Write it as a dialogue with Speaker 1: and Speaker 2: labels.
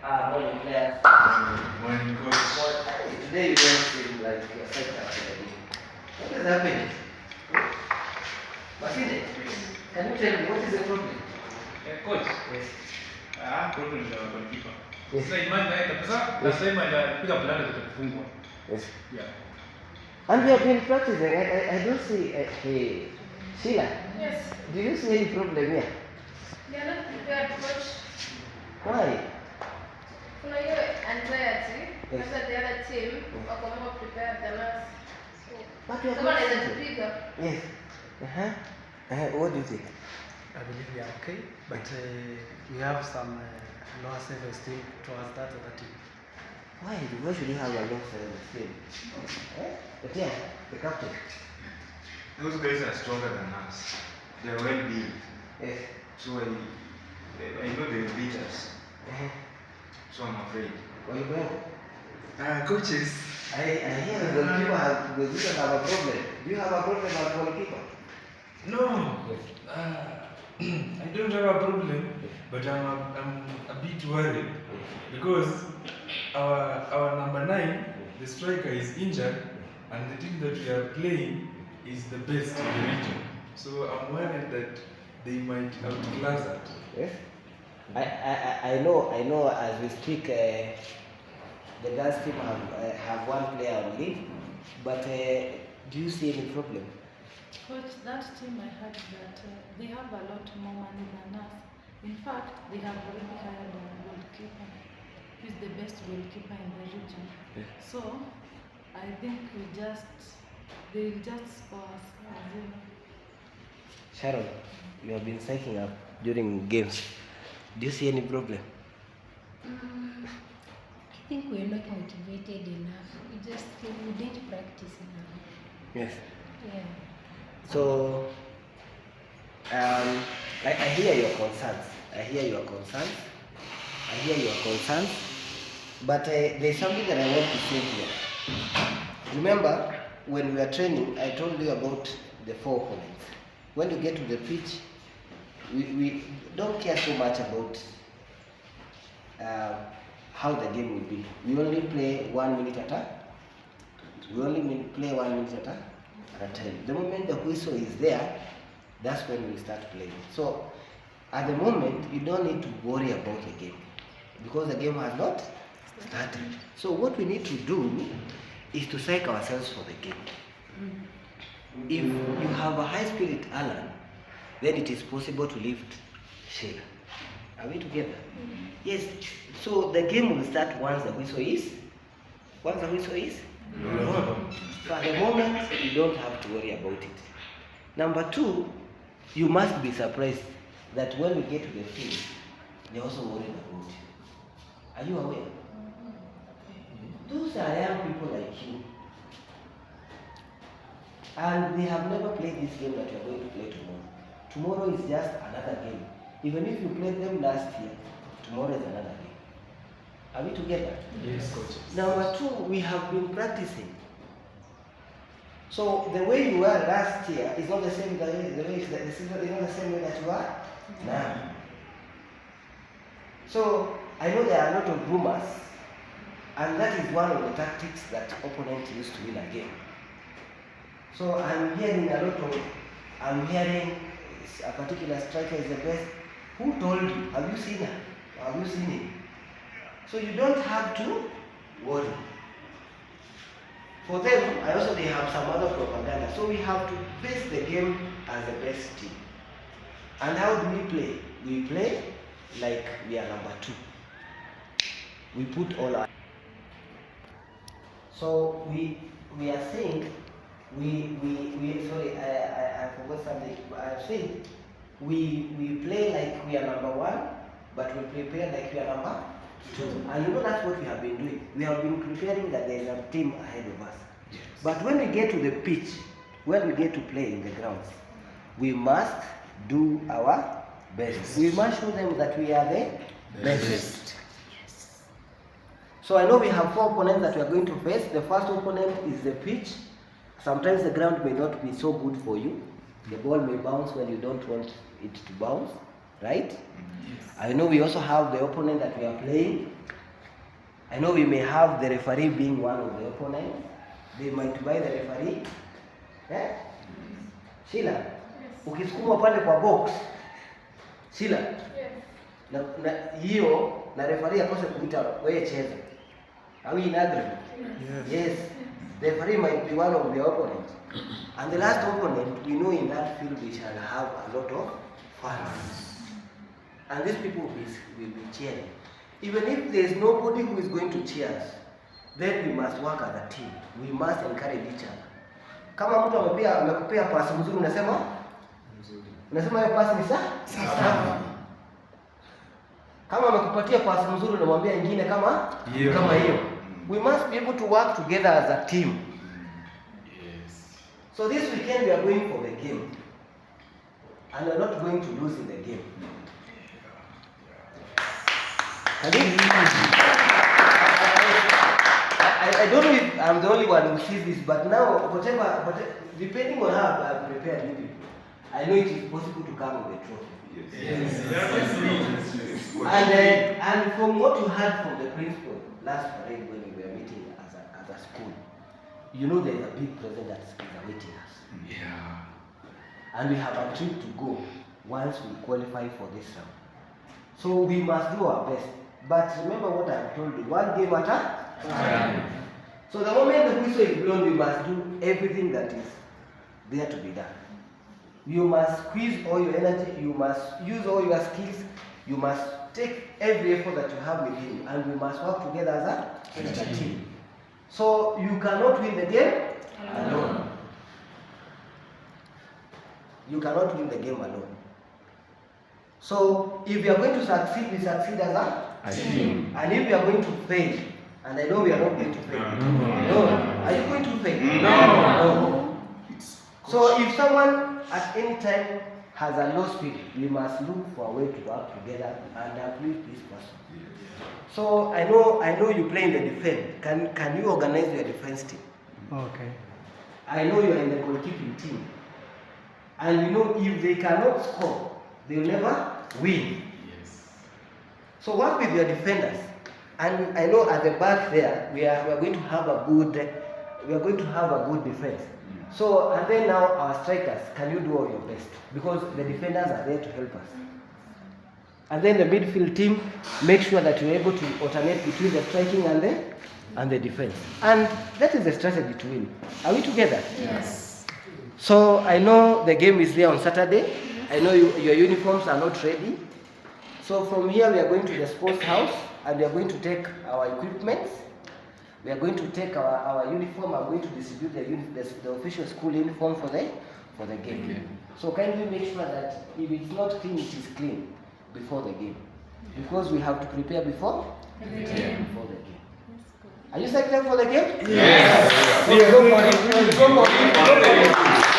Speaker 1: Morning, Claire.
Speaker 2: Morning, coach.
Speaker 1: Today you don't seem like you're psyched after. What has happened? Masinde, can you tell me what is the problem?
Speaker 2: Coach.
Speaker 1: Yes.
Speaker 2: Problem is our goalkeeper.
Speaker 1: Yes.
Speaker 2: Sasa imani naye kabisa, nasema anapiga plani kutafungwa.
Speaker 1: Yes.
Speaker 2: Yeah.
Speaker 1: And we have been practicing. I don't see. Hey, Sheila.
Speaker 3: Yes.
Speaker 1: Do you see any problem here?
Speaker 3: They are not prepared, coach.
Speaker 1: Why?
Speaker 3: Kuna hiyo anxiety.
Speaker 1: Yes.
Speaker 3: Sasa the other team wako more prepared than us.
Speaker 1: But we are
Speaker 3: Kama naweza
Speaker 1: practicing.
Speaker 3: tupiga.
Speaker 1: Yes. What do you think?
Speaker 4: I believe we are okay, but we have some lower self-esteem towards that other team.
Speaker 1: Why? Why should you have a low self-esteem? But yeah, the captain.
Speaker 2: Those guys are stronger than us. They are well built.
Speaker 1: Yes.
Speaker 2: So I know they will beat us. So I'm afraid.
Speaker 1: Where you going?
Speaker 2: Coaches.
Speaker 1: I hear the goalkeeper have a problem. Do you have a problem with goalkeeper?
Speaker 5: No, I don't have a problem, but I'm a bit worried because our number 9, the striker, is injured, and the team that we are playing is the best in the region. So I'm worried that they might outclass us.
Speaker 1: Yes. I know. As we speak, the girls team have one player on leave, but do you see any problem?
Speaker 6: Coach, that team I heard that they have a lot more money than us. In fact, they have already hired a goalkeeper. He's the best goalkeeper in the region.
Speaker 1: Yeah.
Speaker 6: So, I think they will just score us.
Speaker 1: Sharon, you have been psyching up during games. Do you see any problem?
Speaker 7: I think we're not motivated enough. We just feel we didn't practice enough.
Speaker 1: Yes.
Speaker 7: Yeah.
Speaker 1: So, I hear your concerns. But there's something that I want to say here. Remember, when we were training, I told you about the 4 opponents. When you get to the pitch, we don't care so much about how the game will be. We only play 1 minute at a time. The moment the whistle is there, that's when we start playing. So, at the moment, you don't need to worry about the game because the game has not started. So, what we need to do is to psych ourselves for the game. If you have a high spirit, Alan, then it is possible to lift Sheila. Are we together? Yes. So the game will start once the whistle is. So at the moment, you don't have to worry about it. Number 2, you must be surprised that when we get to the field, they're also worried about you. Are you aware? Those are young people like you. And they have never played this game that you are going to play tomorrow. Tomorrow is just another game. Even if you played them last year, tomorrow is another game. Are we together?
Speaker 5: Yes, coach.
Speaker 1: Number 2, we have been practicing. So the way you were last year is not the same way that you are now. So I know there are a lot of rumors, and that is one of the tactics that opponents use to win a game. So I'm hearing a particular striker is the best. Who told you? Have you seen her? Have you seen him? So you don't have to worry. For them, they have some other propaganda. So we have to face the game as the best team. And how do we play? We play like we are number 2. We put all our... So we are saying, sorry, I forgot something. I saying we play like we are number 1, but we prepare like we are number 2. And you know that's what we have been doing. We have been preparing that there is a team ahead of us. Yes. But when we get to the pitch, when we get to play in the grounds, we must do our best. We must show them that we are the best. Yes. So I know we have 4 opponents that we are going to face. The first opponent is the pitch. Sometimes the ground may not be so good for you. The ball may bounce when you don't want it to bounce, right? Yes. I know we also have the opponent that we are playing. I know we may have the referee being one of the opponents. They might buy the referee. Eh? Sheila, ukisukumwa pale kwa box. Sheila.
Speaker 3: Yes.
Speaker 1: Na hiyo na referee akose kuita wewe cheza. Are we in agreement? Yes. The referee might be one of the opponents. And the last opponent, we know in that field we shall have a lot of fans. And these people will be cheering. Even if there is nobody who is going to cheer us, then we must work as a team. We must encourage each other. Kama mtu amekupea pasi mzuri unasema hiyo pasi ni safi. Kama amekupatia pasi mzuri unamwambia ingine kama hiyo. We must be able to work together as a team.
Speaker 5: Yes.
Speaker 1: So this weekend we are going for the game. And we are not going to lose in the game. I don't know if I'm the only one who sees this, but now, whatever depending on how I've prepared you people, I know it is possible to come with a trophy.
Speaker 5: Yes.
Speaker 1: And from what you heard from the principal last parade when we were meeting as a school, you know there is a big present that is awaiting us.
Speaker 5: Yeah.
Speaker 1: And we have a trip to go once we qualify for this round. So we must do our best. But remember what I have told you, one game at a time. So the moment the whistle is blown, we must do everything that is there to be done. You must squeeze all your energy, you must use all your skills, you must take every effort that you have within, and we must work together as a team. So you cannot win the game alone. You cannot win the game alone. So if you are going to succeed, we succeed as a team. And if you are going to fail, and I know we are not going to fail. No. Are you going to fail? No. So if someone at any time has a low spirit, we must look for a way to work together and uplift this person. So I know you play in the defense. Can you organize your defense team?
Speaker 4: Okay.
Speaker 1: I know you are in the goalkeeping team. And you know if they cannot score, they will never win.
Speaker 5: Yes.
Speaker 1: So work with your defenders. And I know at the back there we are going to have a good defense. So and then now our strikers, can you do all your best? Because the defenders are there to help us. And then the midfield team, make sure that you're able to alternate between the striking and the defense. And that is the strategy to win. Are we together?
Speaker 6: Yes.
Speaker 1: So I know the game is there on Saturday. I know your uniforms are not ready. So from here we are going to the sports house and we are going to take our equipment. We are going to take our uniform. I'm going to distribute the official school uniform for the game.
Speaker 5: Okay.
Speaker 1: So kindly make sure that if it's not clean, it is clean before the game. Because we have to prepare before the game. Are you excited for the game?
Speaker 5: Yes.
Speaker 1: Okay, go for it. Go for it.